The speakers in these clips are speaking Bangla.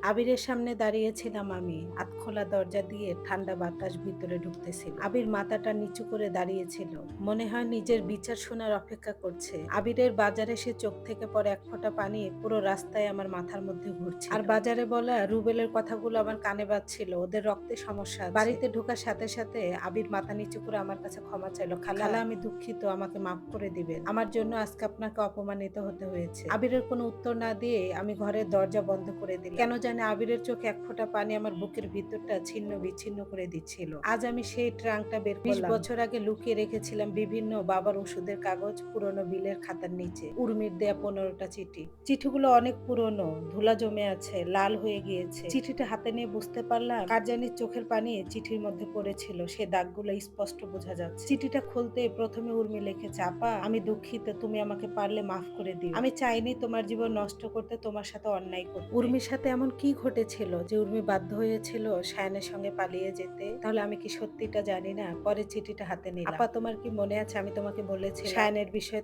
আবিরের সামনে দাঁড়িয়েছিলাম আমি। আধখোলা দরজা দিয়ে ঠান্ডা বাতাস ভিতরে ঢুকতেছিল। আবির মাথাটা নিচু করে দাঁড়িয়েছিল। মনে হয় নিজের বিচার শোনার অপেক্ষা করছে। আবিরের বাজারে সে চোখ থেকে পড়ে এক ফোঁটা পানি পুরো রাস্তায় আমার মাথার মধ্যে ঘুরছিল। আর বাজারে বলা রুবেলের কথাগুলো আমার কানে বাজছিল। ওদের রক্তে সমস্যা আছে। বাড়িতে ঢোকার সাথে সাথে আবির মাথা নিচু করে আমার কাছে ক্ষমা চাইলো। খালা, আমি দুঃখিত, আমাকে মাফ করে দিবেন। আমার জন্য আজকে আপনাকে অপমানিত হতে হয়েছে। আবিরের কোনো উত্তর না দিয়ে আমি ঘরের দরজা বন্ধ করে দিলাম। কেন জানি আবিরের চোখে এক ফোঁটা পানি আমার বুকের ভিতরটা ছিন্ন বিচ্ছিন্ন করে দিচ্ছিল। আজ আমি সেই ট্রাঙ্কটা বের করলাম। 20 বছর আগে লুকিয়ে রেখেছিলাম বিভিন্ন বাবার ওষুধের কাগজ, পুরনো বিলের খাতার নিচে উর্মির দেয়া 15টা চিঠি। চিঠিগুলো অনেক পুরনো, ধুলা জমে আছে, লাল হয়ে গিয়েছে। চিঠিটা হাতে নিয়ে বুঝতে পারলাম কার জানি চোখের পানি চিঠির মধ্যে পড়েছিল। সে দাগগুলো স্পষ্ট বোঝা যাচ্ছে। চিঠিটা খুলতে প্রথমে উর্মি লিখেছে, আপা আমি দুঃখিত, তুমি আমাকে পারলে মাফ করে দিও। আমি চাইনি তোমার জীবন নষ্ট করতে, তোমার সাথে অন্যায় করতে। উর্মির সাথে এমন কি ঘটেছিল যে উর্মি বাধ্য হয়েছিল সায়ানের সঙ্গে পালিয়ে যেতে? তাহলে আমি কি সত্যিটা জানি না? পরে চিঠিটা হাতে নিলাম। আপা তোমার কি মনে আছে আমি তোমাকে বলেছিলাম সায়ানের বিষয়ে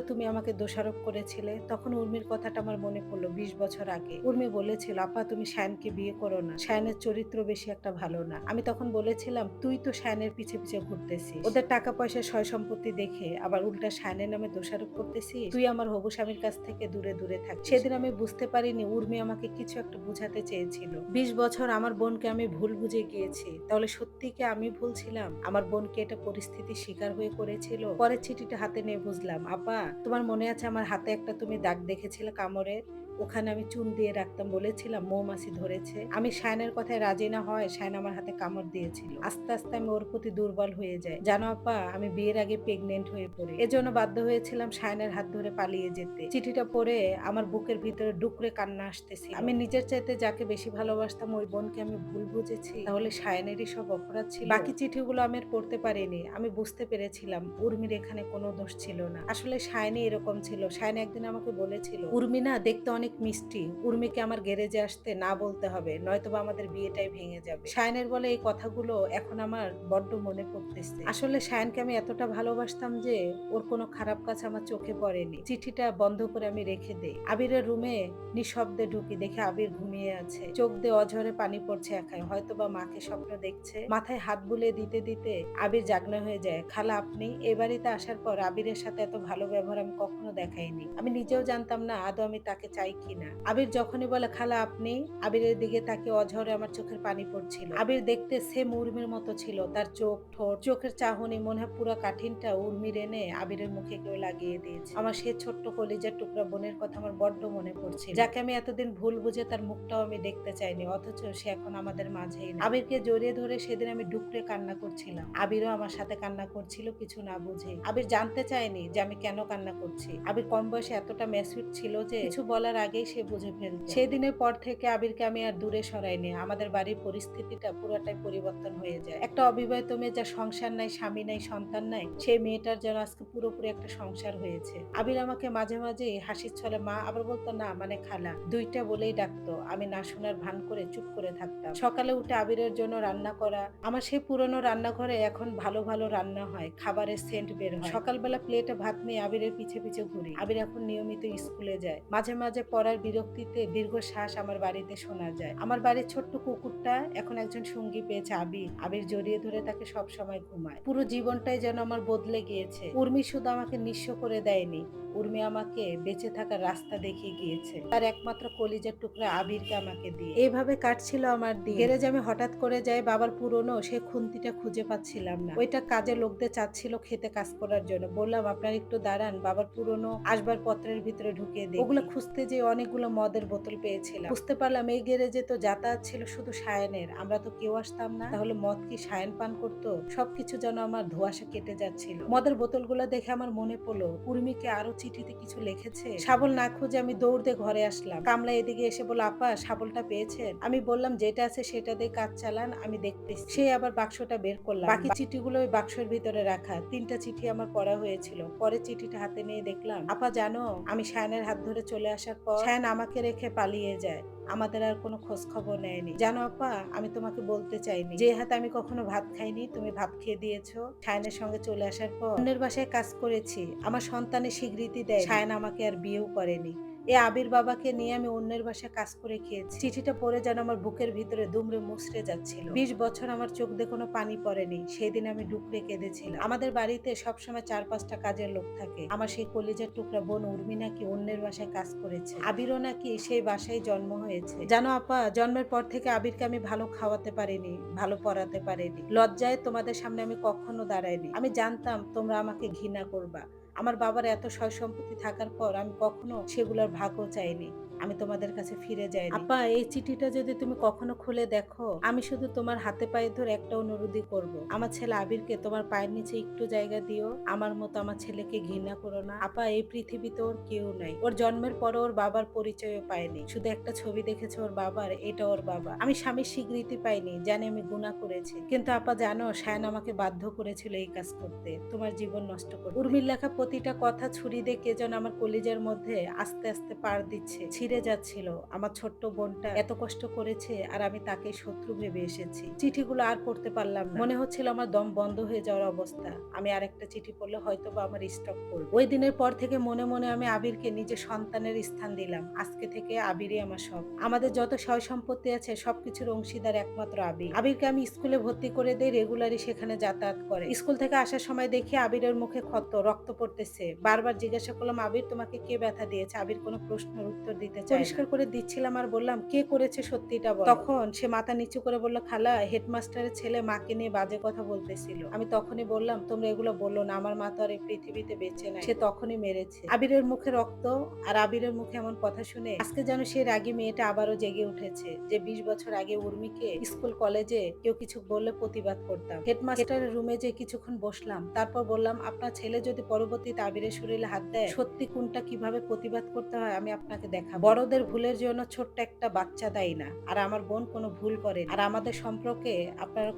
তুমি আমাকে দোষারোপ করেছিলে? তখন উর্মির কথাটা আমার মনে পড়লো 20 বছর আগে। উর্মি বলেছিল, আপা তুমি সায়ানকে বিয়ে করো না, সায়ানের চরিত্র বেশি একটা ভালো না। আমি তখন বলেছিলাম তুই তো সায়ানের পিছে পিছে ঘুরতেছিস, ওদের টাকা পয়সা সয় সম্পত্তি দেখে আবার উল্টা সায়ানের নামে দোষারোপ করতেছিস। তুই আমার হবু স্বামীর কাছ থেকে দূরে দূরে থাকিস। সেদিন আমি বুঝতে পারিনি উর্মি আমাকে কিছু একটা বুঝাতে চেয়েছিল। 20 বছর আমার বোনকে আমি ভুল বুঝে গিয়েছি। তাহলে সত্যি কি আমি ভুল ছিলাম? আমার বোনকে এটা পরিস্থিতির শিকার হয়ে করেছিল। পরে চিঠিটা হাতে নিয়ে বুঝলাম, আপা তোমার মনে আছে আমার হাতে একটা তুমি দাগ দেখেছিলে কামড়ের? ওখানে আমি চুন দিয়ে রাখতাম, বলেছিলাম মৌমাছি ধরেছে। আমি শায়নের কথায় রাজি না হয় শায়ন আমার হাতে কামড় দিয়েছিল। আস্তে আস্তে আমি ওর প্রতি দুর্বল হয়ে যাই। জানো আপা আমি বিয়ের আগে প্রেগনেন্ট হয়ে পড়ি। এজন্য বাধ্য হয়েছিলাম শায়নের হাত ধরে পালিয়ে যেতে। চিঠিটা পড়ে আমার বুকের ভিতরে ডুকরে কান্না আসতেছিল। আমি নিজের চাইতে যাকে বেশি ভালোবাসতাম ওই বোনকে আমি ভুল বুঝেছি। তাহলে শায়নেরই সব অপরাধ ছিল। বাকি চিঠিগুলো আমি আর পড়তে পারিনি। আমি বুঝতে পেরেছিলাম উর্মির এখানে কোনো দোষ ছিল না। আসলে শায়নি এরকম ছিল। শায়নি একদিন আমাকে বলেছিল, উর্মি না দেখতে অনেক মিষ্টি, উর্মিকে আমার গ্যারেজে আসতে না বলতে হবে, নয়তোবা আমাদের বিয়েটাই ভেঙে যাবে। শায়নের বলে এই কথাগুলো এখন আমার বড্ড মনে পড়তেছে। আসলে শায়নকে আমি এতটা ভালোবাসতাম যে ওর কোনো খারাপ কাজ আমার চোখে পড়েনি। চিঠিটা বন্ধ করে আমি রেখে দেই। আবিরের রুমে নিঃশব্দে ঢুকি, দেখে আবির ঘুমিয়ে আছে। চোখ দিয়ে অঝরে পানি পড়ছে একাই, হয়তোবা মাকে স্বপ্ন দেখছে। মাথায় হাত বুলিয়ে দিতে দিতে আবির জাগনা হয়ে যায়। খালা আপনি? এই বাড়িতে আসার পর আবিরের সাথে এত ভালো ব্যবহার আমি কখনো দেখাইনি। আমি নিজেও জানতাম না আদৌ আমি তাকে চাই কিনা। আবির যখনই বলে খালা আপনি, আবিরের দিকে তাকিয়ে অঝরে আমার চোখের পানি পড়ছিল। আবির দেখতে সেম উর্মির মতো ছিল, তার চোখ, ঠোঁট, চোখের চাহনি, মনে হয় পুরো কাঠিনটা উর্মির এনে আবিরের মুখে কেউ লাগিয়ে দিয়েছে। আমার সে ছোট্ট কলিজার টুকরা বোনের কথা আমার বড্ড মনে পড়ছিল, যাকে আমি এতদিন ভুল বুঝে তার মুখটাও আমি দেখতে চাইনি, অথচ সে এখন আমাদের মাঝেই না। আবিরকে জড়িয়ে ধরে সেদিন আমি ডুকরে কান্না করছিলাম। আবিরও আমার সাথে কান্না করছিল কিছু না বুঝে। আবির জানতে চায়নি যে আমি কেন কান্না করছি। আবির কম বয়সে এতটা ম্যাচিউর ছিল যে কিছু বলার আগেই সে বুঝে ফেলত। সেদিনের পর থেকে আবিরকে আমি আর দূরে সরাইনি। আমাদের বাড়ির পরিস্থিতিটা পুরোটাই পরিবর্তন হয়ে যায়। একটা অবিবাহিত মেয়ে, যা সংসার নাই, স্বামী নাই, সন্তান নাই, সেই মেয়েটার যেন আজকে পুরোপুরি একটা সংসার হয়েছে। আবির আমাকে মাঝে মাঝে হাসির ছলে মা, আবার বলতো না মানে খালা, দুইটা বলেই ডাকতো। আমি না শোনার ভান করে চুপ করে থাকতাম। সকালে উঠে আবিরের জন্য রান্না করা। আমার সেই পুরনো রান্নাঘরে এখন ভালো ভালো রান্না হয়, খাবারের সেন্ট বের হয়। সকালবেলা প্লেটে ভাত নিয়ে আবিরের পিছে পিছে ঘুরি। আবির এখন নিয়মিত স্কুলে যায়। মাঝে মাঝে পড়ার বিরক্তিতে দীর্ঘশ্বাস আমার বাড়িতে শোনা যায়। আমার বাড়ির ছোট্ট কুকুরটা এখন একজন সঙ্গী পেয়েছে, আবির। আবির জড়িয়ে ধরে তাকে সব সময় ঘুমায়। পুরো জীবনটাই যেন আমার বদলে গিয়েছে। উর্মি শুধু আমাকে নিঃস্ব করে দেয়নি, উর্মি আমাকে বেঁচে থাকার রাস্তা দেখিয়ে গিয়েছে, তার একমাত্র কলিজার টুকরা আবিরকে আমাকে দিয়ে। এইভাবে কাটছিল আমার দিন। গ্যারেজে আমি হঠাৎ করে যাই বাবার পুরনো সে খুন্তিটা খুঁজে পাচ্ছিলাম না। ওইটা কাজে লোকদের চাচ্ছিল খেতে কাজ করার জন্য। বললাম আপনার একটু দাঁড়ান, বাবার পুরনো আসবাবপত্রের ভিতরে ঢুকিয়ে দিই। ওগুলো খুঁজতে যে অনেকগুলো মদের বোতল পেয়েছিলাম। বুঝতে পারলাম এই গ্যারেজে তো যাতায়াত ছিল শুধু সায়ানের, আমরা তো কেউ আসতাম না। তাহলে মদ কি সায়ান পান করতো? সবকিছু যেন আমার ধোঁয়াশা কেটে যাচ্ছিল। মদের বোতলগুলো দেখে আমার মনে পড়লো উর্মিকে আরো চিঠিতে কিছু লিখেছে। শাবল না খুঁজে আমি দৌড় দিয়ে ঘরে আসলাম। কামলা এদিকে এসে বলল, আপা শাবলটা পেয়েছেন? আমি বললাম যেটা আছে সেটা দিয়ে কাজ চালান, আমি দেখতেছি। সে আবার বাক্সটা বের করলাম। বাকি চিঠিগুলো ওই বাক্সের ভিতরে রাখা। 3টা চিঠি আমার পড়া হয়েছিল। পরে চিঠিটা হাতে নিয়ে দেখলাম, আপা জানো আমি শায়নের হাত ধরে চলে আসার পর শায়ন আমাকে রেখে পালিয়ে যায়। আমাদের আর কোনো খোঁজ খবর নেয়নি। জানো আপা আমি তোমাকে বলতে চাইনি, যে হাতে আমি কখনো ভাত খাইনি তুমি ভাত খেয়ে দিয়েছো। শায়নের সঙ্গে চলে আসার পর অন্যের বাসায় কাজ করেছি, আমার সন্তানের স্বীকৃতি দেয়, শায়ন আমাকে আর বিয়েও করেনি। এই আবির বাবাকে নিয়ে আমি অন্যের বাসায় কাজ করে খেয়েছি। চিঠিটা পড়ে যেন আমার বুকের ভিতরে দুমড়ে মুচড়ে যাচ্ছিল। 20 বছর আমার চোখ দিয়ে কোনো পানি পড়েনি। সেদিন আমি ডুকরে কেঁদেছিলাম। আমাদের বাড়িতে সবসময় 4-5টা কাজের লোক থাকে। আমার সেই কলিজার টুকরা বোন উর্মি নাকি অন্যের বাসায় কাজ করেছে। আবিরও নাকি সেই বাসায় জন্ম হয়েছে। জানো আপা, জন্মের পর থেকে আবিরকে আমি ভালো খাওয়াতে পারিনি, ভালো পড়াতে পারিনি। লজ্জায় তোমাদের সামনে আমি কখনো দাঁড়াইনি। আমি জানতাম তোমরা আমাকে ঘৃণা করবা। আমার বাবার এত সয় সম্পত্তি থাকার পর আমি কখনো সেগুলোর ভাগও চাইনি। আমি তোমাদের কাছে ফিরে যাইনি। আপা, এই চিঠিটা যদি তুমি কখনো খুলে দেখো, আমি শুধু তোমার হাতে পায়ে ধরে একটা অনুরোধই করব। আমার ছেলে আবিরকে তোমার পায়ের নিচে একটু জায়গা দিও। আমার মতো আমার ছেলেকে ঘৃণা করো না। আপা, এই পৃথিবীতে ওর কেউ নাই। ওর জন্মের পর ওর বাবার পরিচয়ও পায়নি। শুধু একটা ছবি দেখেছে ওর বাবার, এটা ওর বাবা। আমি স্বামীর স্বীকৃতি পাইনি, জানি আমি গুনাহ করেছি। কিন্তু আপা জানো, শায়ন আমাকে বাধ্য করেছিল এই কাজ করতে, তোমার জীবন নষ্ট করতে। উর্মির লেখা প্রতিটা কথা ছুরি দিয়ে কে যেন আমার কলিজার মধ্যে আস্তে আস্তে পাড় দিচ্ছে, ছিঁড়ে যাচ্ছিল। আমার ছোট্ট বোনটা এত কষ্ট করেছে আর আমি তাকে শত্রু ভেবে এসেছি। চিঠিগুলো আর পড়তে পারলাম না। মনে হচ্ছিল আমার দম বন্ধ হয়ে যাওয়ার অবস্থা। আমি আরেকটা চিঠি পড়লে হয়তো বা আমার স্টক করবে। ওই দিনের পর থেকে মনে মনে আমি আবিরকে নিজের সন্তানের স্থান দিলাম। আজকে থেকে আবিরই আমার সব। আমাদের যত সয় সম্পত্তি আছে সবকিছুর অংশীদার একমাত্র আবির। আবিরকে আমি স্কুলে ভর্তি করে দেই, রেগুলারই সেখানে যাতায়াত করে। স্কুল থেকে আসার সময় দেখি আবিরের মুখে ক্ষত, রক্ত পড়তেছে। বারবার জিজ্ঞাসা করলাম, আবির তোমাকে কে ব্যথা দিয়েছে? আবির কোনো প্রশ্নের উত্তর দিতে চায় না। পরিষ্কার করে দিচ্ছিলাম আর বললাম, কে করেছে সত্যিটা বলো। তখন সে মাথা নিচু করে বলল, খালা, হেডমাস্টারের ছেলে মাকে নিয়ে বাজে কথা বলতেছিল। আমি তখনই বললাম, তোমরা এগুলো বললো না, আমার মা তো আর এই পৃথিবীতে বেঁচে নাই। সে তখনই মেরেছে। আবিরের মুখে রক্ত আর আবিরের মুখে এমন কথা শুনে আজকে যেন সেই রাগী মেয়েটা আবারও জেগে উঠেছে, যে 20 বছর আগে উর্মিকে স্কুল কলেজে কেউ কিছু বললে প্রতিবাদ করতাম। হেডমাস্টারের রুমে যে কিছুক্ষণ বসলাম, তারপর বললাম, আপনার ছেলে যদি পরবর্তীতে আবিরের শরীরে হাত দেয়, সত্যি কোনটা কিভাবে প্রতিবাদ করতে হয় আমি আপনাকে দেখাবো। বড়দের ভুলের জন্য ছোট্ট একটা বাচ্চা দায়ী না, আর আমার বোন কোনো ভুল করেনি। আর আমাদের সম্পর্কে আপনারা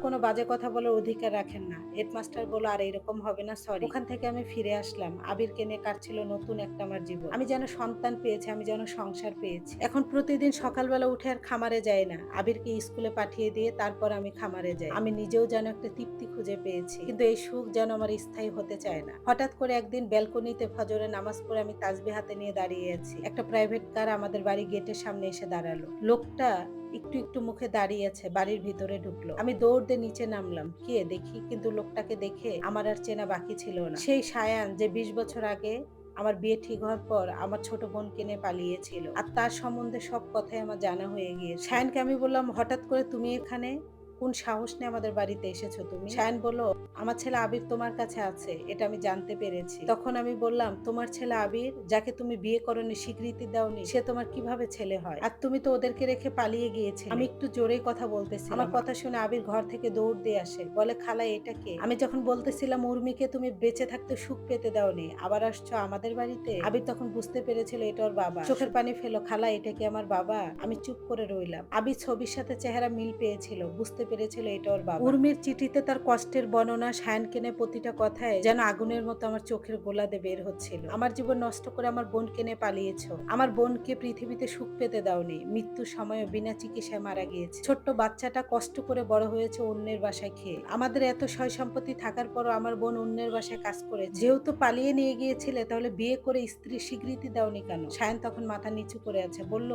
কোনো বাজে কথা বলার অধিকার রাখেন না। হেডমাস্টার বলল, আর এরকম হবে না, সরি। ওখান থেকে আমি ফিরে আসলাম। আবিরকে নিয়ে কাটছিল নতুন একটা আমার জীবন। আমি যেন সন্তান পেয়েছি, আমি যেন সংসার পেয়েছি। এখন প্রতিদিন সকালবেলা উঠে আর খামারে যাই না। আবিরকে স্কুলে পাঠিয়ে দিয়ে তারপর আমি খামারে যাই। আমি নিজেও যেন একটা তৃপ্তি খুঁজে পেয়েছি, কিন্তু এই সুখ যেন আমার স্থায়ী হতে চায় না। হঠাৎ করে একদিন ব্যালকনিতে ফজরের নামাজ পড়ে আমি তাসবিহ হাতে নিয়ে দাঁড়িয়ে আছি। একটা প্রাইভেট কার আমাদের বাড়ি গেটের সামনে এসে দাঁড়ালো। লোকটা একটু একটু মুখে দাঁড়িয়ে আছে, বাড়ির ভিতরে ঢুকলো। আমি দৌড় দিয়ে নিচে নামলাম, কে দেখি, কিন্তু লোকটাকে দেখে আমার আর চেনা বাকি ছিল না। সেই শায়ান যে 20 বছর আগে আমার বিয়ে ঠিক হওয়ার পর আমার ছোট বোনকে নিয়ে পালিয়েছিল, আর তার সম্বন্ধে সব কথাই আমার জানা হয়ে গিয়েছে। শায়ানকে আমি বললাম, হঠাৎ করে তুমি এখানে? কোন সাহস নিয়ে আমাদের বাড়িতে এসেছো তুমি? শায়ান বলল, আমার ছেলে আবির তোমার কাছে আছে, এটা আমি জানতে পেরেছি। তখন আমি বললাম, তোমার ছেলে আবির, যাকে তুমি বিয়ে করনি, স্বীকৃতি দাওনি, সে তোমার কিভাবে ছেলে হয়? আর তুমি তো ওদেরকে রেখে পালিয়ে গিয়েছিলে। আমি একটু জোরেই কথা বলতেছিলাম। আমার কথা শুনে আবির ঘর থেকে দৌড় দিয়ে আসে, বলে, খালা, এটা কে? আমি যখন বলতেছিলাম উর্মিকে তুমি বেঁচে থাকতে সুখ পেতে দাওনি, আবার আসছো আমাদের বাড়িতে। আবির তখন বুঝতে পেরেছিল এটা ওর বাবা। চোখের পানি ফেলো, খালা, এটা কি আমার বাবা? আমি চুপ করে রইলাম। আবির ছবির সাথে চেহারা মিল পেয়েছিল, বুঝতে পেরেছিল এটা ওর বাবা। উর্মির চিঠিতে তার কষ্টের বর্ণনা, শায়ানকে নিয়ে প্রতিটা কথায় যেন আগুনের মতো আমার চোখের গোলাতে বের হচ্ছিল। আমার জীবন নষ্ট করে আমার বোনকে নিয়ে পালিয়েছো। আমার বোনকে পৃথিবীতে সুখ পেতে দাওনি। মৃত্যুর সময় বিনা চিকিৎসায় মারা গিয়েছে। ছোট্ট বাচ্চাটা কষ্ট করে বড় হয়েছে অন্যের বাসায় খেয়ে। আমাদের এত সয় সম্পত্তি থাকার পরও আমার বোন অন্যের বাসায় কাজ করেছে। যেহেতু পালিয়ে নিয়ে গিয়েছিলে, তাহলে বিয়ে করে স্ত্রীর স্বীকৃতি দাওনি কেন? শায়ান তখন মাথা নিচু করে আছে, বলল,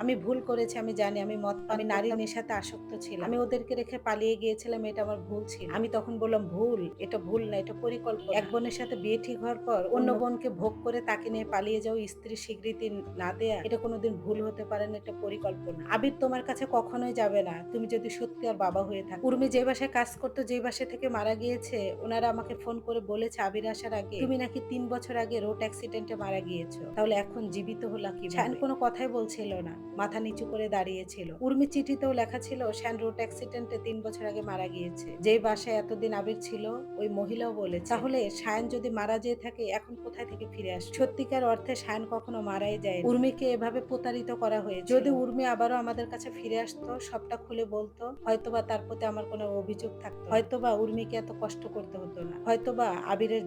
আমি ভুল করেছি, আমি জানি, আমি মদ পান, আমি নারী নেশাতে আসক্ত ছিলাম, আমি ওদেরকে রেখে পালিয়ে গিয়েছিলাম, এটা আমার ভুল ছিল। আমি তখন বললাম, ভুল? এটা ভুল না, এটা পরিকল্পনা। এক বোনের সাথে বিয়ে ঠিক হওয়ার পর অন্য বোনকে ভোগ করে তাকে নিয়ে পালিয়ে যাও, স্ত্রীর স্বীকৃতি না দেয়া, এটা কোনোদিন ভুল হতে পারে না, এটা পরিকল্পনা। আবির তোমার কাছে কখনোই যাবে না, তুমি যদি সত্যি আর বাবা হয়ে থাকো। উর্মি যে বাসায় কাজ করতো, যে বাসা থেকে মারা গিয়েছে, ওনারা আমাকে ফোন করে বলেছে আবির আসার আগে তুমি নাকি 3 বছর আগে রোড অ্যাক্সিডেন্টে মারা গিয়েছো। তাহলে এখন জীবিত হলা কিভাবে? শায়ান কোনো কথাই বলছিল না, মাথা নিচু করে দাঁড়িয়েছিল। উর্মি চিঠিতেও লেখা ছিল, শায়ান রোড অ্যাক্সিডেন্টে 3 বছর আগে মারা গিয়েছে। যে বাসায় এতদিন আবির ছিল, ওই মহিলাও বলেছে। তাহলে শায়ান যদি মারা যেয়ে থাকে, এখন কোথায় থেকে ফিরে আসবে? সত্যিকার অর্থে শায়ান কখনো মারাই যায়। উর্মিকে এভাবে প্রতারিত করা হয়েছে। যদি উর্মি আবারও আমাদের কাছে ফিরে আসতো, সবটা খুলে বলতো, হয়তোবা তার প্রতি আমার কোনো অভিযোগ থাকতো, হয়তোবা উর্মিকে এত কষ্ট করতে হতো না, হয়তোবা আবিরের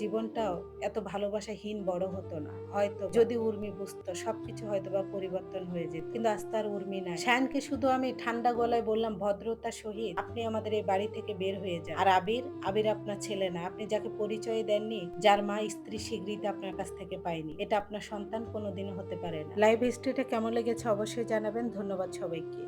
জীবনটাও এত ভালোবাসাহীন বড় হতো না। হয়তো যদি উর্মি বুঝতো, সবকিছু হয়তোবা পরিবর্তন হয়ে যেত, কিন্তু আজ তার উর্মি নাই। শায়ানকে শুধু আমি ঠান্ডা গলায় বললাম ভদ্রতার সহিত, আপনি আমাদের এই বাড়ি থেকে বের হয়ে যান। আর আবির, আবির আপনার ছেলে না। আপনি যাকে পরিচয় দেননি, যার মা স্ত্রী স্বীকৃতি আপনার কাছ থেকে পায়নি, এটা আপনার সন্তান কোনোদিনও হতে পারে না। লাইভ স্টোরিটা কেমন লেগেছে অবশ্যই জানাবেন। ধন্যবাদ সবাইকে।